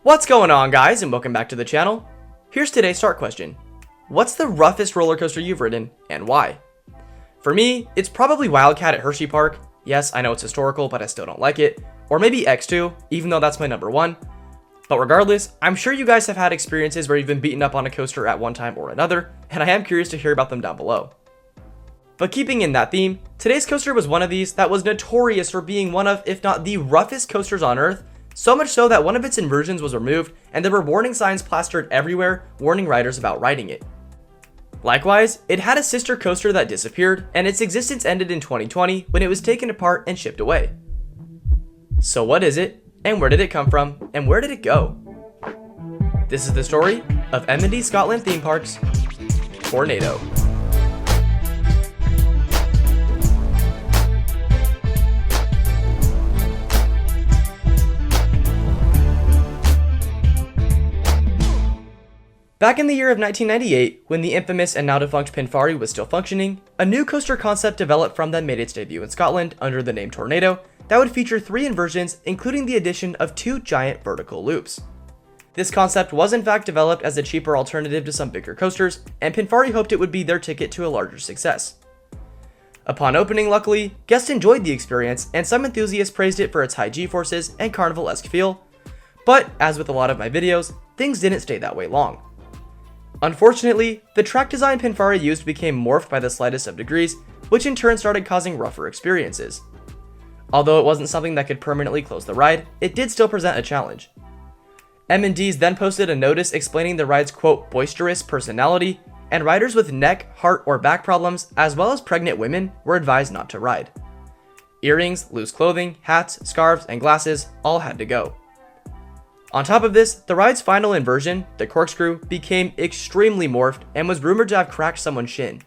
What's going on, guys, and welcome back to the channel. Here's today's start question. What's the roughest roller coaster you've ridden and why? For me, it's probably Wildcat at Hersheypark. Yes, I know it's historical, but I still don't like it. Or maybe X2, even though that's my number one. But regardless, I'm sure you guys have had experiences where you've been beaten up on a coaster at one time or another, and I am curious to hear about them down below. But keeping in that theme, today's coaster was one of these that was notorious for being one of, if not the roughest coasters on Earth, so much so that one of its inversions was removed and there were warning signs plastered everywhere warning riders about riding it. Likewise, it had a sister coaster that disappeared, and its existence ended in 2020 when it was taken apart and shipped away. So what is it, and where did it come from, and where did it go? This is the story of M&D Scotland theme parks, Tornado. Back in the year of 1998, when the infamous and now defunct Pinfari was still functioning, a new coaster concept developed from them made its debut in Scotland under the name Tornado that would feature 3 inversions, including the addition of 2 giant vertical loops. This concept was in fact developed as a cheaper alternative to some bigger coasters, and Pinfari hoped it would be their ticket to a larger success. Upon opening, luckily, guests enjoyed the experience, and some enthusiasts praised it for its high G-forces and carnival-esque feel, but as with a lot of my videos, things didn't stay that way long. Unfortunately, the track design Pinfari used became morphed by the slightest of degrees, which in turn started causing rougher experiences. Although it wasn't something that could permanently close the ride, it did still present a challenge. M&Ds then posted a notice explaining the ride's quote boisterous personality, and riders with neck, heart, or back problems, as well as pregnant women, were advised not to ride. Earrings, loose clothing, hats, scarves, and glasses all had to go. On top of this, the ride's final inversion, the corkscrew, became extremely morphed and was rumored to have cracked someone's shin.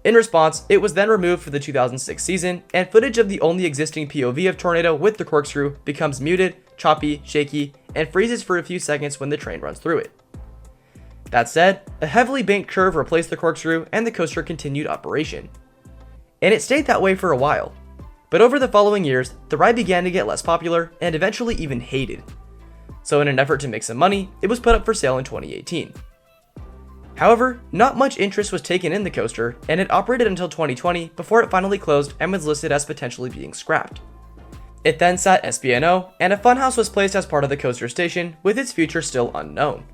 In response, it was then removed for the 2006 season, and footage of the only existing POV of Tornado with the corkscrew becomes muted, choppy, shaky, and freezes for a few seconds when the train runs through it. That said, a heavily banked curve replaced the corkscrew and the coaster continued operation. And it stayed that way for a while. But over the following years, the ride began to get less popular and eventually even hated. So in an effort to make some money, it was put up for sale in 2018. However, not much interest was taken in the coaster, and it operated until 2020 before it finally closed and was listed as potentially being scrapped. It then sat SBNO, and a funhouse was placed as part of the coaster station, with its future still unknown.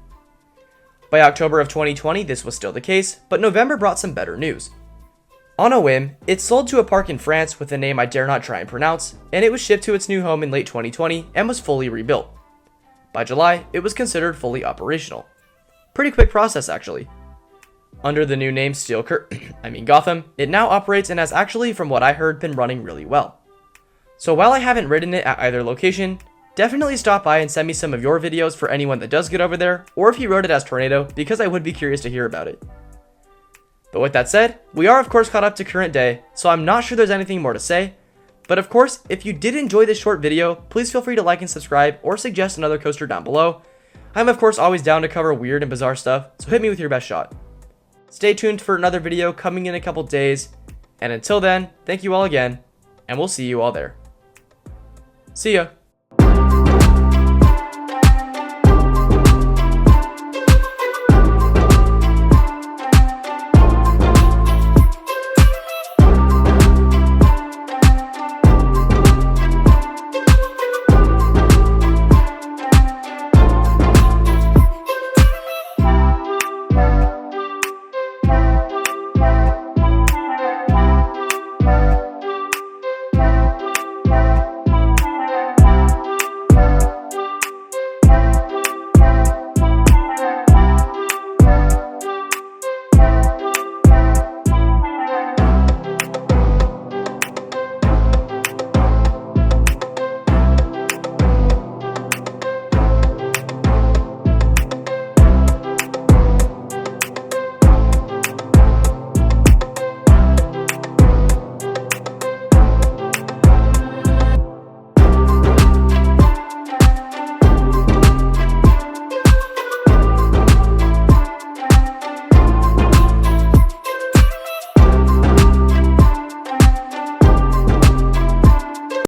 By October of 2020, this was still the case, but November brought some better news. On a whim, it sold to a park in France with a name I dare not try and pronounce, and it was shipped to its new home in late 2020 and was fully rebuilt. By July, it was considered fully operational. Pretty quick process, actually. Under the new name Gotham, it now operates and has actually, from what I heard, been running really well. So while I haven't ridden it at either location, definitely stop by and send me some of your videos for anyone that does get over there, or if you rode it as Tornado, because I would be curious to hear about it. But with that said, we are of course caught up to current day, so I'm not sure there's anything more to say. But of course, if you did enjoy this short video, please feel free to like and subscribe or suggest another coaster down below. I'm of course always down to cover weird and bizarre stuff, so hit me with your best shot. Stay tuned for another video coming in a couple days, and until then, thank you all again, and we'll see you all there. See ya!